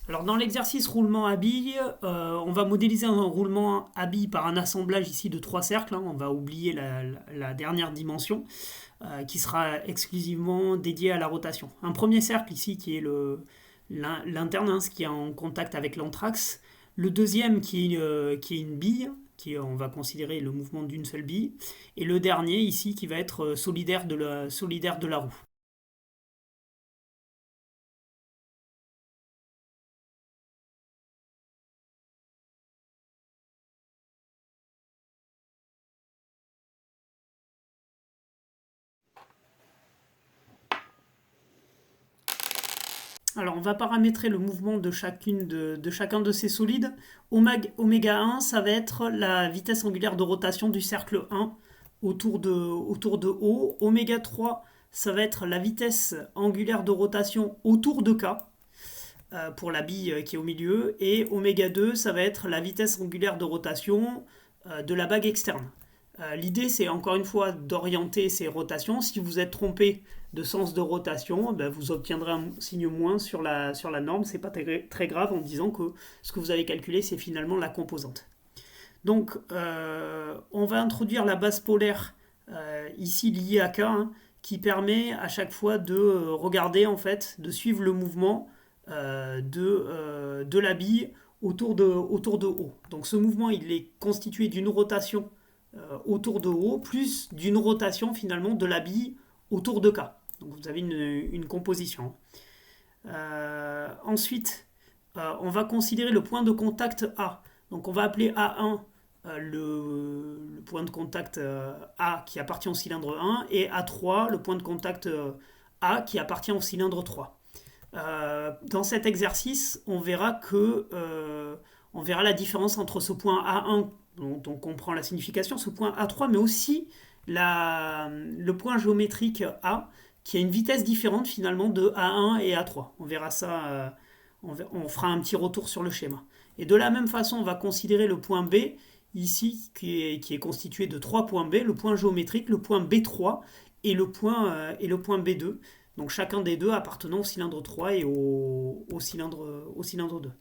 Alors dans l'exercice roulement à billes, on va modéliser un roulement à billes par un assemblage ici de trois cercles, hein. On va oublier la dernière dimension qui sera exclusivement dédiée à la rotation. Un premier cercle ici qui est l'interne, hein, ce qui est en contact avec l'anthrax. Le deuxième qui est une bille, on va considérer le mouvement d'une seule bille. Et le dernier ici qui va être solidaire de la roue. Alors, on va paramétrer le mouvement de chacun de ces solides. Oméga 1, ça va être la vitesse angulaire de rotation du cercle 1 autour de O. Oméga 3, ça va être la vitesse angulaire de rotation autour de K, pour la bille qui est au milieu. Et oméga 2, ça va être la vitesse angulaire de rotation de la bague externe. L'idée, c'est encore une fois d'orienter ces rotations. Si vous êtes trompé de sens de rotation, ben, vous obtiendrez un signe moins sur la norme. C'est pas très grave en disant que ce que vous avez calculé, c'est finalement la composante. Donc, on va introduire la base polaire ici liée à K, hein, qui permet à chaque fois de regarder, en fait, de suivre le mouvement de la bille autour de O. Donc, ce mouvement, il est constitué d'une rotation autour de O, plus d'une rotation finalement de la bille autour de K. Donc vous avez une composition. Ensuite, on va considérer le point de contact A. Donc on va appeler A1 le point de contact A qui appartient au cylindre 1 et A3 le point de contact A qui appartient au cylindre 3. Dans cet exercice, on verra la différence entre ce point A1 dont on comprend la signification, ce point A3, mais aussi le point géométrique A, qui a une vitesse différente finalement de A1 et A3. On verra ça, on fera un petit retour sur le schéma. Et de la même façon, on va considérer le point B, ici, qui est constitué de trois points B, le point géométrique, le point B3 et le point B2. Donc chacun des deux appartenant au cylindre 3 et au cylindre 2.